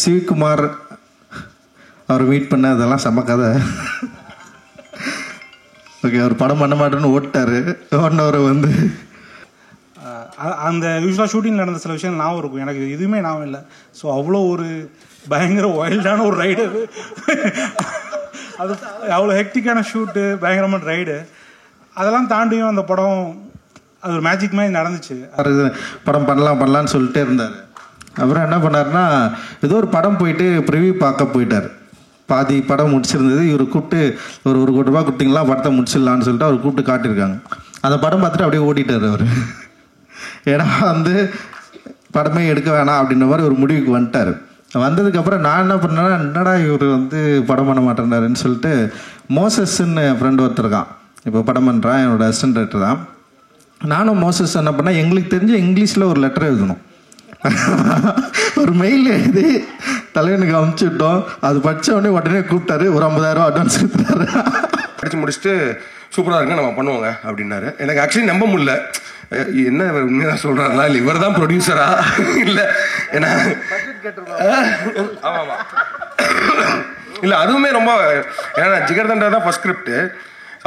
சிவிகுமார் அவர் meet பண்ண அதெல்லாம் செம்ம கதை. ஓகே, அவர் படம் பண்ண மாட்டேன்னு ஓட்டார். ஓடினவர் வந்து அந்த யூஸ்வலாக ஷூட்டிங் நடந்த சில விஷயம் ஞாபகம் இருக்கும், எனக்கு எதுவுமே ஞாபகம் இல்லை. ஸோ அவ்வளோ ஒரு பயங்கர வைல்டான ஒரு ரைடு அது, அவ்வளோ ஹெக்டிக்கான ஷூட்டு, பயங்கரமான ரைடு. அதெல்லாம் தாண்டியும் அந்த படம் அது ஒரு மேஜிக் மாதிரி நடந்துச்சு. படம் பண்ணலான்னு சொல்லிட்டே இருந்தார். அப்புறம் என்ன பண்ணார்னா, ஏதோ ஒரு படம் போயிட்டு ப்ரிவியூ பார்க்க போயிட்டார். பாதி படம் முடிச்சிருந்தது. இவர் கூப்பிட்டு ஒரு 1 கோடி ரூபா கொடுத்தீங்களா படத்தை முடிச்சிடலான்னு சொல்லிட்டு அவர் கூப்பிட்டு காட்டியிருக்காங்க. அந்த படம் பார்த்துட்டு அப்படியே ஓடிட்டார் அவர். ஏன்னா வந்து படமே எடுக்க வேணாம் அப்படின்ற மாதிரி ஒரு முடிவுக்கு வந்துட்டார். வந்ததுக்கப்புறம் நான் என்ன பண்ணேன்னா, என்னடா இவர் வந்து படம் பண்ண மாட்டேன்னாருன்னு சொல்லிட்டு மோசஸ்ன்னு ஃப்ரெண்டு ஒருத்தருக்கான், இப்போ படம் பண்ணுறான், என்னோடய அசிஸ்டன்ட் டைரக்டர் தான். நானும் மோசஸ் என்ன பண்ணேன், எங்களுக்கு தெரிஞ்ச இங்கிலீஷில் ஒரு லெட்டர் எழுதணும். ஒரு மெயில் எழுதி தலைவனுக்கு அனுப்பிச்சுட்டோம். அது படித்த உடனே கூப்பிட்டாரு, ஒரு 50,000 அட்வான்ஸ் கொடுத்தாரு. படித்து முடிச்சுட்டு சூப்பராக இருக்குங்க நம்ம பண்ணுவோங்க அப்படின்னாரு. எனக்கு ஆக்சுவலி நம்ப முடியல, என்ன உண்மையாக சொல்கிறாங்களா இல்லை இவர் தான் ப்ரொடியூசரா இல்லை ஏன்னா ஆமாம் இல்லை அதுவுமே ரொம்ப, ஏன்னா ஜிகர்தண்டா தான் ஃபர்ஸ்ட் ஸ்கிரிப்ட்.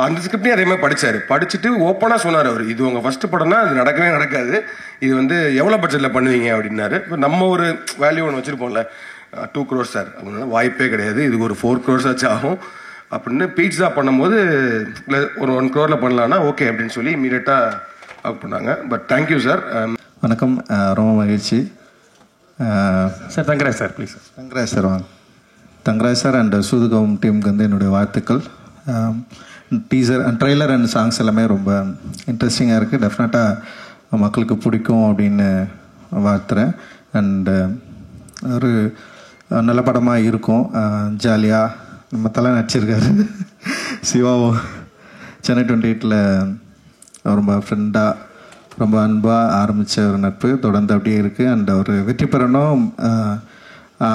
அந்த ஸ்கிரிப்டையும் அதே மாதிரி படித்தார். படிச்சுட்டு ஓப்பனாக சொன்னார் அவர், இது உங்கள் ஃபஸ்ட்டு படம்னா அது நடக்கவே நடக்காது, இது வந்து எவ்வளோ பட்ஜெட்டில் பண்ணுவீங்க அப்படின்னாரு. இப்போ நம்ம ஒரு வேல்யூ ஒன்று வச்சுருப்போம்ல, 2 crores சார் அப்படின்னா வாய்ப்பே கிடையாது, இது ஒரு 4 crores ஆச்சு ஆகும் அப்படின்னு. பீட்ஸா பண்ணும்போது இல்லை ஒரு 1 crore பண்ணலான்னா ஓகே அப்படின்னு சொல்லி இமீடியட்டாக ஒர்க் பண்ணாங்க. But thank you sir. வணக்கம், ரொம்ப மகிழ்ச்சி sir. Thangaraj sir please. Thangaraj sir வாங்க. தங்கராஜ் சார் அண்ட் சூதுகவும் டீமுக்கு வந்து என்னுடைய வாழ்த்துக்கள். Teaser and trailer and songs எல்லாமே ரொம்ப இன்ட்ரெஸ்டிங்காக இருக்குது. டெஃபினட்டாக மக்களுக்கு பிடிக்கும் அப்படின்னு வாழ்த்துறேன். அண்டு ஒரு நல்ல படமாக இருக்கும். ஜாலியாக நம்ம தலை நடிச்சிருக்காரு. சிவாவும் சென்னை 28ல் ரொம்ப ஃப்ரெண்டாக ரொம்ப அன்பாக ஆரம்பித்த ஒரு நட்பு தொடர்ந்து அப்படியே இருக்குது. அண்ட் அவர் வெற்றி பெறணும்,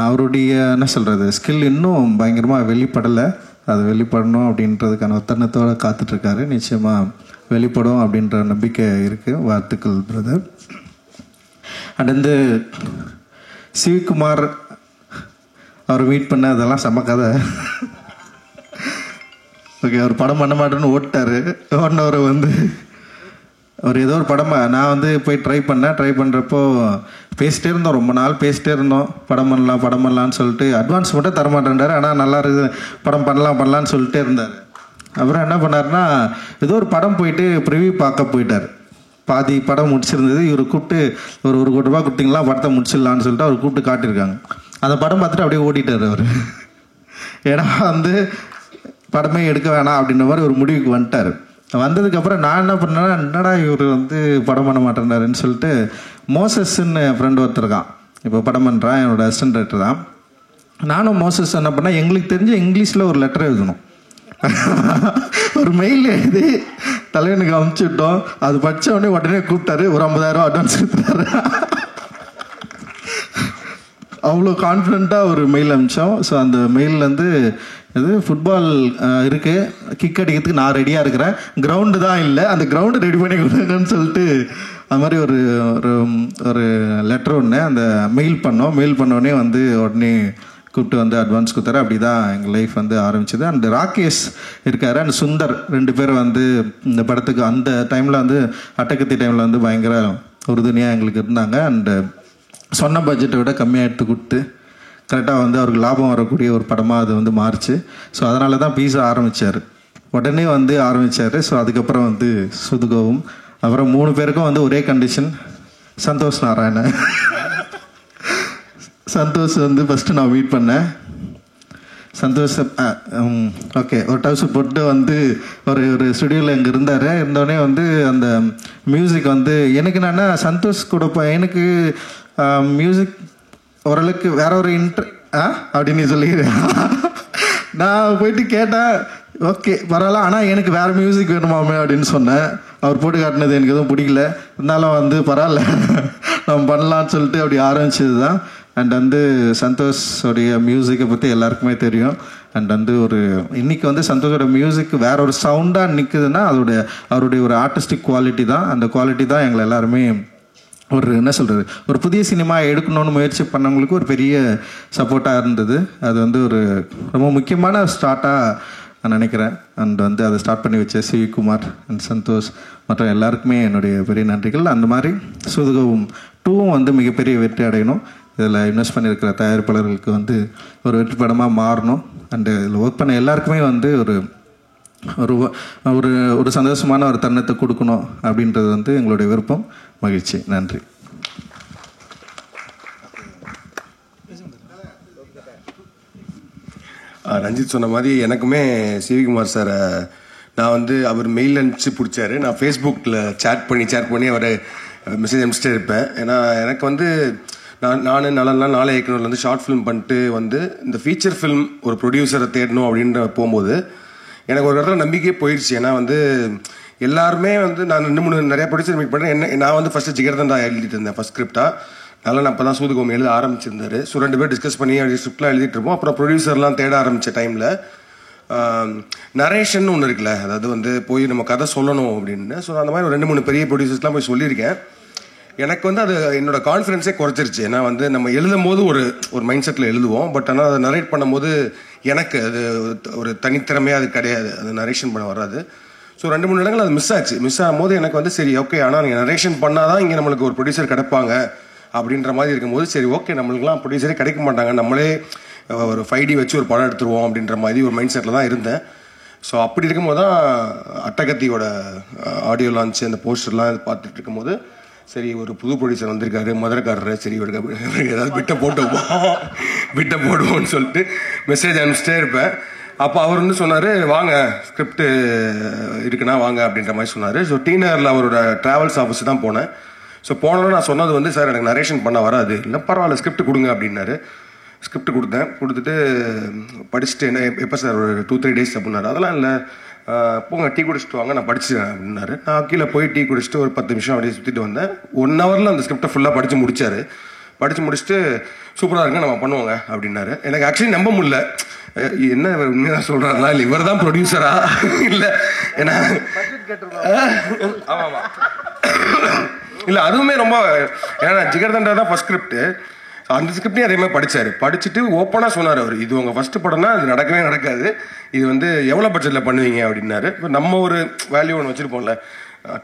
அவருடைய என்ன சொல்கிறது ஸ்கில் இன்னும் பயங்கரமாக வெளிப்படலை, அது வெளிப்படணும் அப்படின்றதுக்கான ஒத்தனத்தோடு காத்துட்ருக்காரு. நிச்சயமாக வெளிப்படும் அப்படின்ற நம்பிக்கை இருக்குது. வாழ்த்துக்கள் பிரதர். அண்ட் வந்து சிவிகுமார் அவர் மீட் பண்ண அதெல்லாம் செம்ம கதை. ஓகே, அவர் படம் பண்ண மாட்டேன்னு ஓட்டார். ஓடினவர் வந்து அவர் ஏதோ ஒரு படம் நான் வந்து போய் ட்ரை பண்ணுறப்போ பேசிட்டே இருந்தோம், ரொம்ப நாள் பேசிட்டே இருந்தோம். படம் பண்ணலான்னு சொல்லிட்டு அட்வான்ஸ் மட்டும் தரமாட்டேன்றார். ஆனால் நல்லா இருக்குது, படம் பண்ணலான்னு சொல்லிட்டே இருந்தார். அப்புறம் என்ன பண்ணார்னா, ஏதோ ஒரு படம் போயிட்டு ப்ரிவியூ பார்க்க போயிட்டார். பாதி படம் முடிச்சிருந்தது. இவர் கூப்பிட்டு ஒரு 1 கோடி ரூபா கொடுத்தீங்களா படத்தை முடிச்சிடலான்னு சொல்லிட்டு அவர் கூப்பிட்டு காட்டியிருக்காங்க. அந்த படம் பார்த்துட்டு அப்படியே ஓடிட்டார் அவர். ஏன்னா வந்து படமே எடுக்க வேணாம் அப்படின்ற மாதிரி ஒரு முடிவுக்கு வந்துட்டார். வந்ததுக்கப்புறம் நான் என்ன பண்ணேன்னா, என்னடா இவர் வந்து படம் பண்ண மாட்டேன்னாருன்னு சொல்லிட்டு மோசஸ்ன்னு ஃப்ரெண்டு ஒருத்தருக்கான், இப்போ படம் பண்ணுறான், என்னோடய அசிஸ்டன்ட் டைரக்டர் தான். நானும் மோசஸ் என்ன பண்ணேன், எங்களுக்கு தெரிஞ்ச இங்கிலீஷில் ஒரு லெட்டர் எழுதணும். ஒரு மெயில் எழுதி தலைவனுக்கு அனுப்பிச்சுட்டோம். அது படித்த உடனே கூப்பிட்டாரு, ஒரு 50,000 அட்வான்ஸ் கொடுத்தாரு. அவ்வளோ கான்ஃபிடெண்ட்டாக ஒரு மெயில் அனுப்பிச்சோம். ஸோ அந்த மெயிலேருந்து இது ஃபுட்பால் இருக்குது, கிக் அடிக்கிறதுக்கு நான் ரெடியாக இருக்கிறேன், கிரவுண்டு தான் இல்லை, அந்த கிரவுண்டு ரெடி பண்ணி கொடுங்கன்னு சொல்லிட்டு அது மாதிரி ஒரு ஒரு லெட்டர் ஒன்று அந்த மெயில் பண்ணோடனே வந்து உடனே கூப்பிட்டு வந்து அட்வான்ஸ் கொடுத்தாரு. அப்படி தான் எங்கள் லைஃப் வந்து ஆரம்பிச்சது. அண்ட் ராகேஷ் இருக்கார் அண்ட் சுந்தர் 2 பேரும் வந்து இந்த படத்துக்கு அந்த டைமில் வந்து அட்டகத்தி டைமில் வந்து பயங்கர உறுதுணையாக எங்களுக்கு இருந்தாங்க. அண்டு சொன்ன பட்ஜெட்டை விட கம்மியாக எடுத்து கொடுத்து கரெக்டாக வந்து அவருக்கு லாபம் வரக்கூடிய ஒரு படமாக அது வந்து மாறிச்சு. ஸோ அதனால தான் பீஸா ஆரம்பித்தார், உடனே வந்து ஆரம்பித்தார். ஸோ அதுக்கப்புறம் வந்து சுதுகவும், அப்புறம் 3 பேருக்கும் வந்து ஒரே கண்டிஷன், சந்தோஷ் நாராயணன். சந்தோஷ் வந்து ஃபஸ்ட்டு நான் மீட் பண்ணேன். சந்தோஷ் ஓகே ஒரு டவுசர் போட்டு வந்து ஒரு ஸ்டுடியோவில் இங்கே இருந்தோடனே வந்து அந்த மியூசிக் வந்து எனக்கு என்னென்னா சந்தோஷ் கூட எனக்கு மியூசிக் ஓரளவுக்கு வேற ஒரு அப்படின்னு சொல்லிக்கிறேன். நான் போயிட்டு கேட்டேன், ஓகே பரவாயில்ல, ஆனால் எனக்கு வேறு மியூசிக் வேணுமாமே அப்படின்னு சொன்னேன். அவர் போட்டு காட்டினது எனக்கு எதுவும் பிடிக்கல, இருந்தாலும் வந்து பரவாயில்ல நம்ம பண்ணலான்னு சொல்லிட்டு அப்படி ஆரம்பிச்சது தான். அண்ட் வந்து சந்தோஷோடைய மியூசிக்கை பற்றி எல்லாருக்குமே தெரியும். அண்ட் வந்து இன்றைக்கி வந்து சந்தோஷோட மியூசிக் வேற ஒரு சவுண்டாக நிற்குதுன்னா அவருடைய ஒரு ஆர்டிஸ்டிக் குவாலிட்டி தான். அந்த குவாலிட்டி தான் எங்களை எல்லாருமே ஒரு என்ன சொல்கிறது, ஒரு புதிய சினிமா எடுக்கணும்னு முயற்சி பண்ணவங்களுக்கு ஒரு பெரிய சப்போர்ட்டாக இருந்தது. அது வந்து ஒரு ரொம்ப முக்கியமான ஸ்டார்ட்டாக நான் நினைக்கிறேன். அண்ட் வந்து அதை ஸ்டார்ட் பண்ணி வச்ச சிவிகுமார் அண்ட் சந்தோஷ் மற்றும் எல்லாருக்குமே என்னுடைய பெரிய நன்றிகள். அந்த மாதிரி சூதுகவும் 2வும் வந்து மிகப்பெரிய வெற்றி அடையணும். இதில் இன்வெஸ்ட் பண்ணியிருக்கிற தயாரிப்பாளர்களுக்கு வந்து ஒரு வெற்றி படமாக மாறணும். அண்டு இதில் ஒர்க் பண்ண எல்லாருக்குமே வந்து ஒரு ஒரு ஒரு சந்தோஷமான ஒரு தருணத்தை கொடுக்கணும் அப்படின்றது வந்து எங்களுடைய விருப்பம். மகிழ்ச்சி. நன்றி. ரஞ்சித் சொன்ன மாதிரி எனக்குமே சிவிகுமார் சாரை நான் வந்து அவர் மெயில் அனுப்பிச்சு பிடிச்சாரு. நான் ஃபேஸ்புக்கில் சேட் பண்ணி அவரை மெசேஜ் அனுப்பிச்சிட்டே இருப்பேன். ஏன்னா எனக்கு வந்து நான் நாளை இயக்குனரில் வந்து ஷார்ட் ஃபிலிம் பண்ணிட்டு வந்து இந்த ஃபீச்சர் ஃபிலிம் ஒரு ப்ரொடியூசரை தேடணும் அப்படின்ற போகும்போது எனக்கு ஒரு இடத்துல நம்பிக்கையே போயிடுச்சு. ஏன்னா வந்து எல்லாருமே வந்து நான் 2-3 நிறைய ப்ரொடியூசர் மீட் பண்ணுறேன். நான் வந்து ஃபஸ்ட்டு ஜிகர்தண்டா எழுதிட்டு இருந்தேன் ஃபஸ்ட் ஸ்கிரிப்டாக. நான் அப்போ தான் சூதுகோம் எழுத ஆரம்பிச்சிருந்தாரு. ஸோ 2 பேர் டிஸ்கஸ் பண்ணி ஸ்கிரிப்ட்லாம் எழுதிட்டு இருப்போம். அப்புறம் ப்ரொடியூசர்லாம் தேட ஆரம்பித்த டைமில் நரேஷன் ஒன்று இருக்குல்ல, அதாவது வந்து போய் நம்ம கதை சொல்லணும் அப்படின்னு. ஸோ அந்த மாதிரி 2-3 பெரிய ப்ரொடியூசர்ஸ்லாம் போய் சொல்லியிருக்கேன். எனக்கு வந்து அது என்னோட கான்ஃபிடன்ஸே குறைச்சிருச்சு. ஏன்னா வந்து நம்ம எழுதும் போது ஒரு மைண்ட் செட்டில் எழுதுவோம். பட் ஆனால் அதை நரேட் பண்ணும்போது எனக்கு அது ஒரு தனித்திறமையாக அது கிடையாது, அது நரேஷன் பண்ண வராது. ஸோ 2-3 இடங்கள் அது மிஸ் ஆகும்போது எனக்கு வந்து சரி ஓகே, ஆனால் நீங்கள் நரேஷன் பண்ணால் தான் இங்கே நம்மளுக்கு ஒரு ப்ரொடியூசர் கிடைப்பாங்க அப்படின்ற மாதிரி இருக்கும்போது சரி ஓகே, நம்மளுக்குலாம் ப்ரொடியூசரே கிடைக்க மாட்டாங்க, நம்மளே ஒரு 5D வச்சு ஒரு படம் எடுத்துருவோம் அப்படின்ற மாதிரி ஒரு மைண்ட் செட்டில் தான் இருந்தேன். ஸோ அப்படி இருக்கும்போது தான் அட்டகத்தியோட ஆடியோ லான்ச்சு அந்த போஸ்டர்லாம் பார்த்துட்டு இருக்கும்போது சரி ஒரு புது ப்ரொடியூசர் வந்திருக்காரு, மதுரைக்காரரு, சரி ஏதாவது விட்ட போடுவோம்னு சொல்லிட்டு மெசேஜ் அனுப்பிச்சிட்டே இருப்பேன். அப்போ அவர் வந்து சொன்னார், வாங்க ஸ்கிரிப்ட் இருக்குன்னா வாங்க அப்படின்ற மாதிரி சொன்னார். ஸோ டீனரில் அவரோட ட்ராவல்ஸ் ஆஃபீஸ் தான் போனேன். ஸோ போனோன்னு நான் சொன்னது வந்து சார் எனக்கு நரேஷன் பண்ண வராது, இல்லை பரவாயில்ல ஸ்கிரிப்ட் கொடுங்க அப்படின்னாரு. ஸ்கிரிப்ட் கொடுத்துட்டு படிச்சுட்டு என்ன எப்போ சார் ஒரு 2-3 டேஸ் அப்படின்னாரு. அதெல்லாம் இல்லை, போங்க டீ குடிச்சிட்டு வாங்க நான் படிச்சுட்டேன் அப்படின்னாரு. நான் கீழே போய் டீ குடிச்சிட்டு ஒரு 10 நிமிஷம் அப்படியே சுற்றிட்டு வந்தேன். 1 ஹவரில் அந்த ஸ்கிரிப்டை ஃபுல்லாக படித்து முடிச்சுட்டு சூப்பராக இருங்க நம்ம பண்ணுவோங்க அப்படின்னாரு. எனக்கு ஆக்சுவலி நம்ப முடியல, என்ன உண்மையாக சொல்கிறாருனா இல்லை இவர் தான் ப்ரொடியூசரா இல்லை, ஏன்னா ஆமாம் இல்லை அதுவுமே ரொம்ப, ஏன்னா ஜிகர்தண்டா தான் ஃபர்ஸ்ட் ஸ்கிரிப்ட். அந்த ஸ்கிரிப்டையும் அதே மாதிரி படிச்சுட்டு ஓப்பனாக சொன்னார் அவர், இது உங்கள் ஃபஸ்ட்டு படம்னா அது நடக்கவே நடக்காது, இது வந்து எவ்வளோ பட்ஜெட்டில் பண்ணுவீங்க அப்படின்னாரு. இப்போ நம்ம ஒரு வேல்யூ ஒன்று வச்சுருப்போம்ல,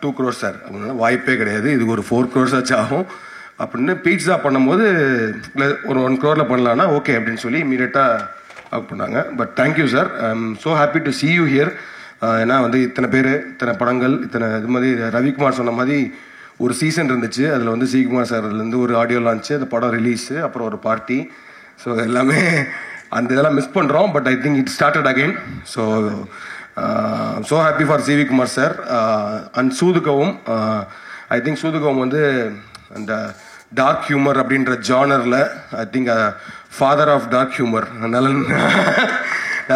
2 crores சார் அப்படின்னா வாய்ப்பே கிடையாது, இது ஒரு 4 crores ஆச்சு ஆகும் அப்படின்னு. பீட்ஸா பண்ணும்போது இல்லை ஒரு 1 crore பண்ணலான்னா ஓகே அப்படின்னு சொல்லி இமீடியட்டாக ஒர்க் பண்ணாங்க. But thank you sir, I am so happy to see you here. ஏன்னா வந்து இத்தனை பேர், இத்தனை படங்கள், இத்தனை இது மாதிரி ரவிக்குமார் சொன்ன மாதிரி ஒரு சீசன் இருந்துச்சு. அதில் வந்து சிகுமார் சார்லேருந்து ஒரு ஆடியோ லான்ச்சு, அந்த படம் ரிலீஸு, அப்புறம் ஒரு பார்ட்டி. ஸோ எல்லாமே அந்த இதெல்லாம் மிஸ் பண்ணுறோம். But I think it started again. So so happy for CV Kumar sir and சூதுகவும். ஐ திங்க் சூதுகவும் வந்து அந்த டார்க் ஹியூமர் அப்படின்ற ஜானரில் I think father of dark humour,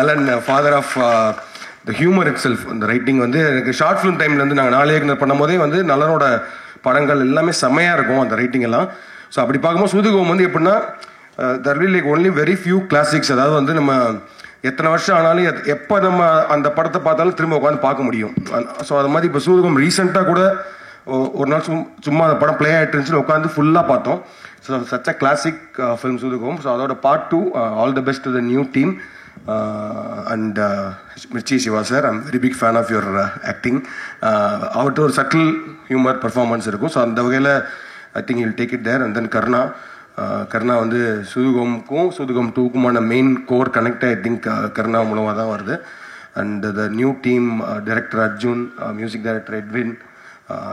Nalan father of the humour itself. அந்த ரைட்டிங் வந்து எனக்கு ஷார்ட் ஃபிலிம் டைம்லேருந்து நாங்கள் 4 இயக்குனர் பண்ணும்போதே வந்து நலனோட படங்கள் எல்லாமே செம்மையாக இருக்கும் அந்த ரைட்டிங் எல்லாம். ஸோ அப்படி பார்க்கும்போது சூதுகவும் வந்து எப்படின்னா தர் will like only very few classics. அதாவது வந்து நம்ம எத்தனை வருஷம் ஆனாலும் எப்போ நம்ம அந்த படத்தை பார்த்தாலும் திரும்ப உட்காந்து பார்க்க முடியும். ஸோ அது மாதிரி இப்போ சூதுகம் ரீசெண்டாக கூட ஒரு நாள் சும்மா அந்த படம் ப்ளே ஆகிட்டு இருந்துச்சு, உட்காந்து ஃபுல்லாக பார்த்தோம். So such a classic film Soodhu Kavvum. So அதோட part 2 all the best to the new team. And Mirchi Shiva sir, I'm very big fan of your acting. அவர்கிட்ட ஒரு சட்டில் ஹியூமர் பர்ஃபார்மன்ஸ் இருக்கும். ஸோ அந்த வகையில் I think you'll take it there. And then Karna வந்து சூதுகம்க்கும் சூதுகம் 2க்குமான main core connect I think Karna மூலமாக தான் வருது. And the new team, director Arjun, music director Edwin,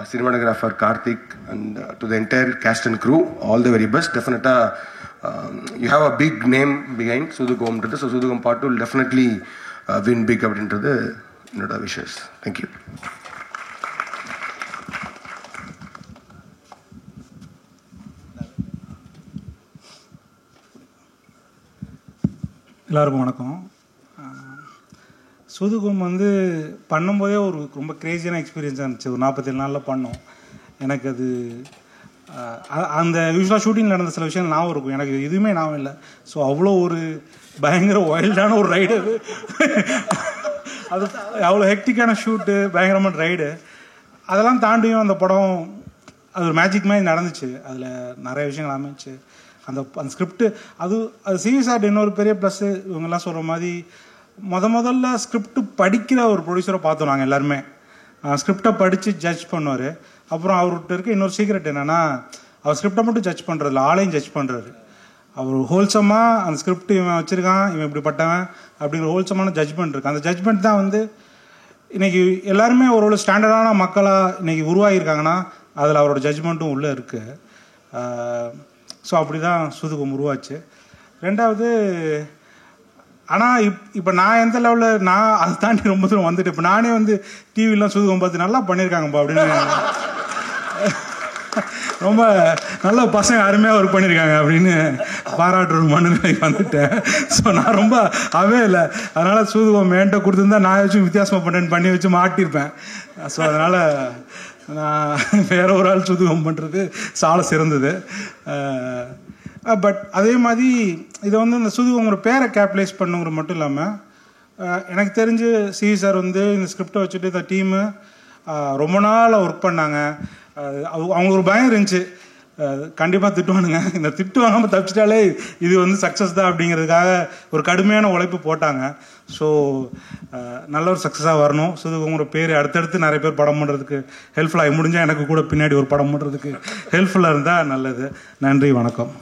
cinematographer Karthik, and to the entire cast and crew, all the very best. You have a big name behind Sudhugam. So Sudhugam part 2 will definitely win big அப்படின்றது என்னோட wishes. Thank you. எல்லாருக்கும் வணக்கம். சூதுகம் வந்து பண்ணும்போதே ஒரு ரொம்ப கிரேசியான எக்ஸ்பீரியன்ஸாக இருந்துச்சு. ஒரு 47 நாளில் பண்ணோம். எனக்கு அது அந்த யூஸ்வலாக ஷூட்டிங் நடந்த சில விஷயம் ஞாபகம் இருக்கும், எனக்கு எதுவுமே ஞாபகம் இல்லை. ஸோ அவ்வளோ ஒரு பயங்கர வைல்டான ஒரு ரைடு அது அவ்வளோ ஹெக்டிக்கான ஷூட்டு, பயங்கரமான ரைடு. அதெல்லாம் தாண்டியும் அந்த படம் அது ஒரு மேஜிக் மாதிரி நடந்துச்சு. அதில் நிறைய விஷயங்கள் அமைச்சு அந்த ஸ்கிரிப்ட் அது சிவிசார்ட் இன்னொரு பெரிய ப்ளஸ்ஸு. இவங்கெல்லாம் சொல்கிற மாதிரி முதல்ல ஸ்கிரிப்ட் படிக்கிற ஒரு ப்ரொடியூசரை பார்த்தோம் நாங்கள் எல்லாருமே. ஸ்கிரிப்டை படித்து ஜட்ஜ் பண்ணுவார். அப்புறம் அவர்கிட்ட இருக்க இன்னொரு சீக்ரெட் என்னென்னா, அவர் ஸ்கிரிப்டை மட்டும் ஜட்ஜ் பண்ணுறதில்ல, ஆளையும் ஜட்ஜ் பண்ணுறாரு. அவர் ஹோல்சமாக அந்த ஸ்கிரிப்ட் இவன் வச்சுருக்கான், இவன் இப்படிப்பட்டவன் அப்படிங்கிற ஹோல்சமான ஜட்ஜ்மெண்ட் இருக்குது. அந்த ஜட்ஜ்மெண்ட் தான் வந்து இன்றைக்கி எல்லாருமே ஒரு ஸ்டாண்டர்டான மக்களாக இன்றைக்கி உருவாகியிருக்காங்கன்னா அதில் அவரோட ஜட்ஜ்மெண்ட்டும் உள்ளே இருக்குது. ஸோ அப்படி தான் சூதுகம் உருவாச்சு. ரெண்டாவது, ஆனால் இப்போ நான் எந்த லெவலில் நான் அதை தாண்டி ரொம்ப தூரம் வந்துட்டு இப்போ நானே வந்து டிவிலாம் சூதுகம் பார்த்து நல்லா பண்ணியிருக்காங்கப்பா அப்படின்னு ரொம்ப நல்ல பசங்க அருமையாக ஒர்க் பண்ணியிருக்காங்க அப்படின்னு பாராட்டுற மனநிலைக்கு வந்துட்டேன். ஸோ நான் ரொம்ப அவே இல்லை. அதனால் சூதுகம் மேன்ட்ட கொடுத்துருந்தா நான் வச்சும் வித்தியாசமாக பண்ணி வச்சு மாட்டியிருப்பேன். ஸோ அதனால் நான் வேற ஒரு ஆள் சூதுகம் பண்ணுறது சால சிறந்தது. பட் அதே மாதிரி இதை வந்து இந்த சூதுகங்கிற பேரை கேபிட்டலைஸ் பண்ணுங்கிற மட்டும் இல்லாமல் எனக்கு தெரிஞ்சு சிவி சார் வந்து இந்த ஸ்கிரிப்டை வச்சுட்டு இந்த டீமு ரொம்ப நாள் ஒர்க் பண்ணாங்க. அவங்களுக்கு ஒரு பயம் இருந்துச்சு, கண்டிப்பாக திட்டுவானுங்க, இந்த திட்டு வாங்காமல் தப்பிச்சிட்டாலே இது வந்து சக்ஸஸ் தான் அப்படிங்கிறதுக்காக ஒரு கடுமையான உழைப்பு போட்டாங்க. ஸோ நல்ல ஒரு சக்ஸஸாக வரணும். சூதுகங்கிற பேர் அடுத்தடுத்து நிறைய பேர் படம் பண்ணுறதுக்கு ஹெல்ப்ஃபுல்லாக முடிஞ்சால் எனக்கு கூட பின்னாடி ஒரு படம் பண்ணுறதுக்கு ஹெல்ப்ஃபுல்லாக இருந்தால் நல்லது. நன்றி, வணக்கம்.